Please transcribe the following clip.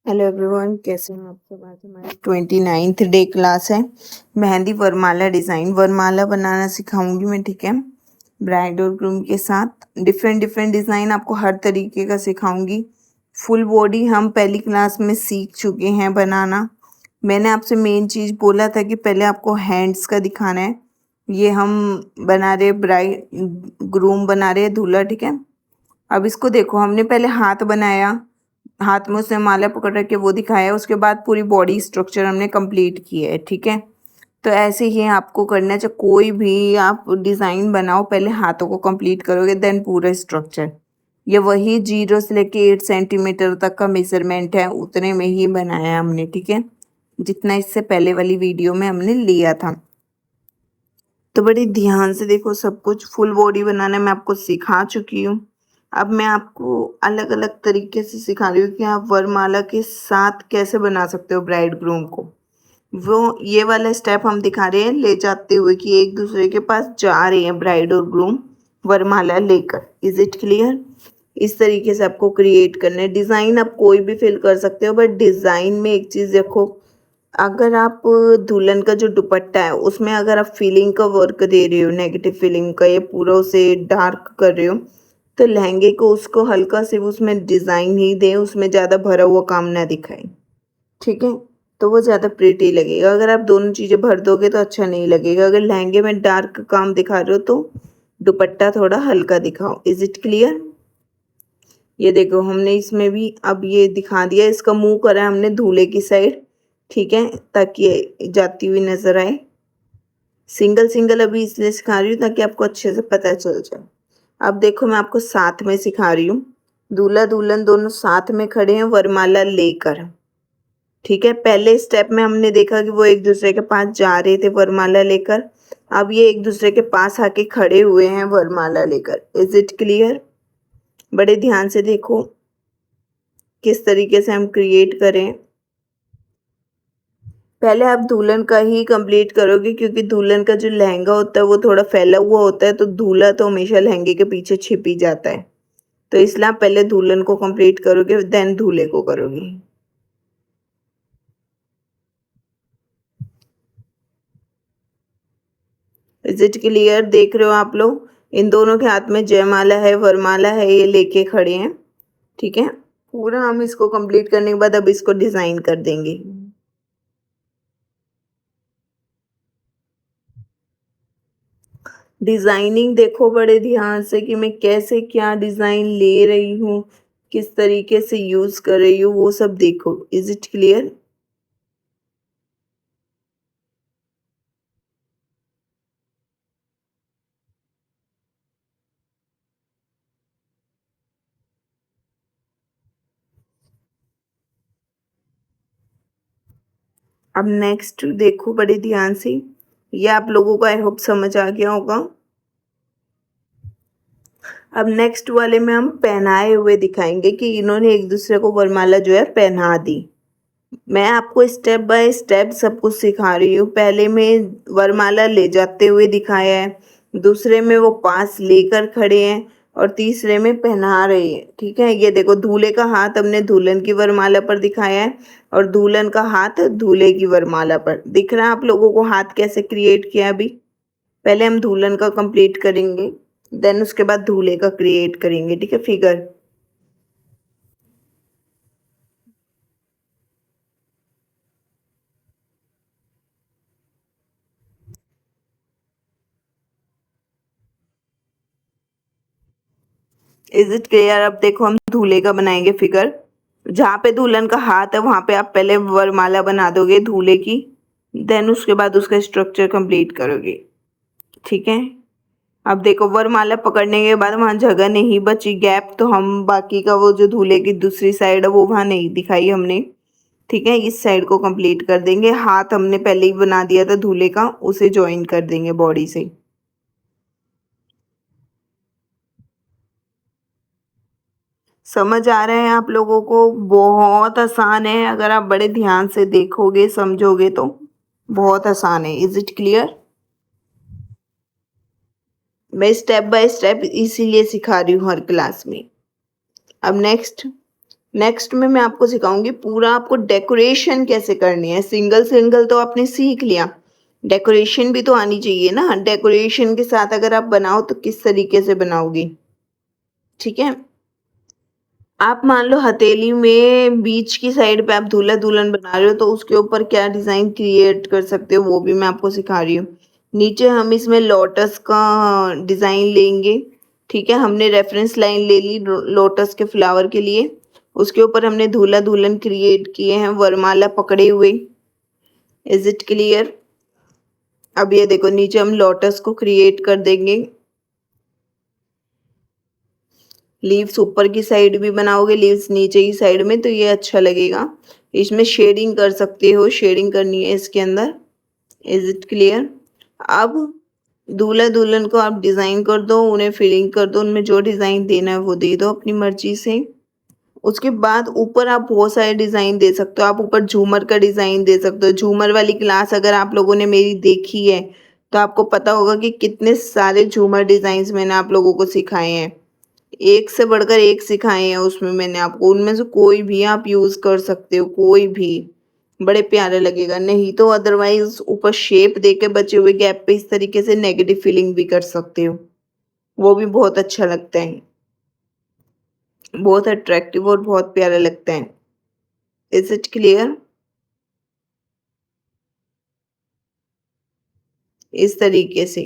Hello everyone, कैसे हैं आप सब। आज हमारी 29th डे क्लास है। मेहंदी वरमाला डिज़ाइन वरमाला बनाना सिखाऊंगी मैं, ठीक है। ब्राइड और ग्रूम के साथ डिफरेंट डिफरेंट डिज़ाइन आपको हर तरीके का सिखाऊंगी। फुल बॉडी हम पहली क्लास में सीख चुके हैं बनाना। मैंने आपसे मेन चीज़ बोला था कि पहले आपको हैंड्स का दिखाना है। ये हम बना रहे ब्राइड ग्रूम बना रहे दूल्हा, ठीक है। अब इसको देखो, हमने पहले हाथ बनाया, हाथ में उसने माला पकड़ रखे वो दिखाया, उसके बाद पूरी बॉडी स्ट्रक्चर हमने कंप्लीट किया है, ठीक है। तो ऐसे ही आपको करना है, चाहे कोई भी आप डिज़ाइन बनाओ, पहले हाथों को कंप्लीट करोगे देन पूरा स्ट्रक्चर। ये वही 0 से लेके 8 सेंटीमीटर तक का मेजरमेंट है, उतने में ही बनाया हमने, ठीक है, जितना इससे पहले वाली वीडियो में हमने लिया था। तो बड़ी ध्यान से देखो, सब कुछ फुल बॉडी बनाना मैं आपको सिखा चुकी हूँ। अब मैं आपको अलग अलग तरीके से सिखा रही हूँ कि आप वरमाला के साथ कैसे बना सकते हो ब्राइड ग्रूम को। वो ये वाला स्टेप हम दिखा रहे हैं ले जाते हुए कि एक दूसरे के पास जा रहे हैं ब्राइड और ग्रूम वरमाला लेकर। Is it clear? इस तरीके से आपको क्रिएट करना है। डिज़ाइन आप कोई भी फिल कर सकते हो, बट डिज़ाइन में एक चीज़ देखो, अगर आप दुल्हन का जो दुपट्टा है उसमें अगर आप फीलिंग का वर्क दे रहे हो, नेगेटिव फीलिंग का, या पूरा उसे डार्क कर रहे हो, तो लहंगे को उसको हल्का से उसमें डिज़ाइन ही दें, उसमें ज़्यादा भरा हुआ काम ना दिखाएं, ठीक है। तो वो ज़्यादा प्रिटी लगेगा। अगर आप दोनों चीज़ें भर दोगे तो अच्छा नहीं लगेगा। अगर लहंगे में डार्क काम दिखा रहे हो तो दुपट्टा थोड़ा हल्का दिखाओ। Is it clear? ये देखो, हमने इसमें भी अब ये दिखा दिया, इसका मुंह करा हमने दूल्हे की साइड, ठीक है, ताकि ये जाती हुई नजर आए। सिंगल सिंगल अभी इसलिए सिखा रही हूँ ताकि आपको अच्छे से पता चल जाए। अब देखो, मैं आपको साथ में सिखा रही हूँ। दूल्हा दुल्हन दोनों साथ में खड़े हैं वरमाला लेकर, ठीक है। पहले स्टेप में हमने देखा कि वो एक दूसरे के पास जा रहे थे वरमाला लेकर। अब ये एक दूसरे के पास आके खड़े हुए हैं वरमाला लेकर। Is it clear? बड़े ध्यान से देखो किस तरीके से हम क्रिएट करें। पहले आप दुल्हन का ही कंप्लीट करोगे, क्योंकि दुल्हन का जो लहंगा होता है वो थोड़ा फैला हुआ होता है, तो दूल्हा तो हमेशा लहंगे के पीछे छिप ही जाता है। तो इसलिए आप पहले दुल्हन को कंप्लीट करोगे देन दूल्हे को करोगे। Is it clear? देख रहे हो आप लोग, इन दोनों के हाथ में जयमाला है, वरमाला है, ये लेके खड़े हैं, ठीक है। पूरा हम इसको कंप्लीट करने के बाद अब इसको डिजाइन कर देंगे। डिजाइनिंग देखो बड़े ध्यान से कि मैं कैसे क्या डिजाइन ले रही हूँ, किस तरीके से यूज कर रही हूँ, वो सब देखो। Is it clear? अब नेक्स्ट देखो बड़े ध्यान से, ये आप लोगों को आई होप समझ आ गया होगा। अब नेक्स्ट वाले में हम पहनाए हुए दिखाएंगे कि इन्होंने एक दूसरे को वरमाला जो है पहना दी। मैं आपको स्टेप बाय स्टेप सब कुछ सिखा रही हूँ। पहले में वरमाला ले जाते हुए दिखाया है, दूसरे में वो पास लेकर खड़े हैं, और तीसरे में पहना रहे हैं, ठीक है। ये देखो, दूल्हे का हाथ हमने दुल्हन की वरमाला पर दिखाया है और दुल्हन का हाथ दूल्हे की वरमाला पर। दिख रहा है आप लोगों को हाथ कैसे क्रिएट किया? अभी पहले हम दुल्हन का कंप्लीट करेंगे, देन उसके बाद दूल्हे का क्रिएट करेंगे, ठीक है, फिगर। Is it clear? अब देखो, हम दूल्हे का बनाएंगे फिगर। जहाँ पे दुल्हन का हाथ है वहां पे आप पहले वरमाला बना दोगे दूल्हे की, देन उसके बाद उसका स्ट्रक्चर कंप्लीट करोगे, ठीक है। अब देखो, वरमाला पकड़ने के बाद वहां जगह नहीं बची, गैप, तो हम बाकी का वो जो दूल्हे की दूसरी साइड है वो वहां नहीं दिखाई हमने, ठीक है। इस साइड को कंप्लीट कर देंगे। हाथ हमने पहले ही बना दिया था दूल्हे का, उसे ज्वाइन कर देंगे बॉडी से। समझ आ रहे हैं आप लोगों को? बहुत आसान है, अगर आप बड़े ध्यान से देखोगे समझोगे तो बहुत आसान है। Is it clear? मैं स्टेप बाय स्टेप इसीलिए सिखा रही हूँ हर क्लास में। अब नेक्स्ट नेक्स्ट में मैं आपको सिखाऊंगी पूरा आपको डेकोरेशन कैसे करनी है। सिंगल सिंगल तो आपने सीख लिया, डेकोरेशन भी तो आनी चाहिए ना। डेकोरेशन के साथ अगर आप बनाओ तो किस तरीके से बनाओगी, ठीक है। आप मान लो हथेली में बीच की साइड पे आप दूल्हा दुल्हन बना रहे हो, तो उसके ऊपर क्या डिज़ाइन क्रिएट कर सकते हो वो भी मैं आपको सिखा रही हूँ। नीचे हम इसमें लोटस का डिज़ाइन लेंगे, ठीक है। हमने रेफरेंस लाइन ले ली लोटस के फ्लावर के लिए, उसके ऊपर हमने दूल्हा दुल्हन क्रिएट किए हैं वरमाला पकड़े हुए। Is it clear? अब ये देखो नीचे हम लोटस को क्रिएट कर देंगे। लीव्स ऊपर की साइड भी बनाओगे, लीव्स नीचे की साइड में, तो ये अच्छा लगेगा। इसमें शेडिंग कर सकते हो, शेडिंग करनी है इसके अंदर। Is it clear? अब दूल्हा दुल्हन को आप डिज़ाइन कर दो, उन्हें फिलिंग कर दो, उनमें जो डिज़ाइन देना है वो दे दो अपनी मर्जी से। उसके बाद ऊपर आप बहुत सारे डिज़ाइन दे सकते हो। आप ऊपर झूमर का डिज़ाइन दे सकते हो। झूमर वाली क्लास अगर आप लोगों ने मेरी देखी है तो आपको पता होगा कि कितने सारे झूमर डिज़ाइंस मैंने आप लोगों को सिखाए हैं। एक से बढ़कर एक सिखाए हैं उसमें मैंने आपको, उनमें से कोई भी आप यूज़ कर सकते हो, कोई भी बड़े प्यारे लगेगा। नहीं तो अदरवाइज ऊपर शेप देके बचे हुए गैप पे इस तरीके से नेगेटिव फीलिंग भी कर सकते हो, वो भी बहुत अच्छा लगता है, बहुत अट्रैक्टिव और बहुत प्यारा लगता है। Is it clear? इस तरीके से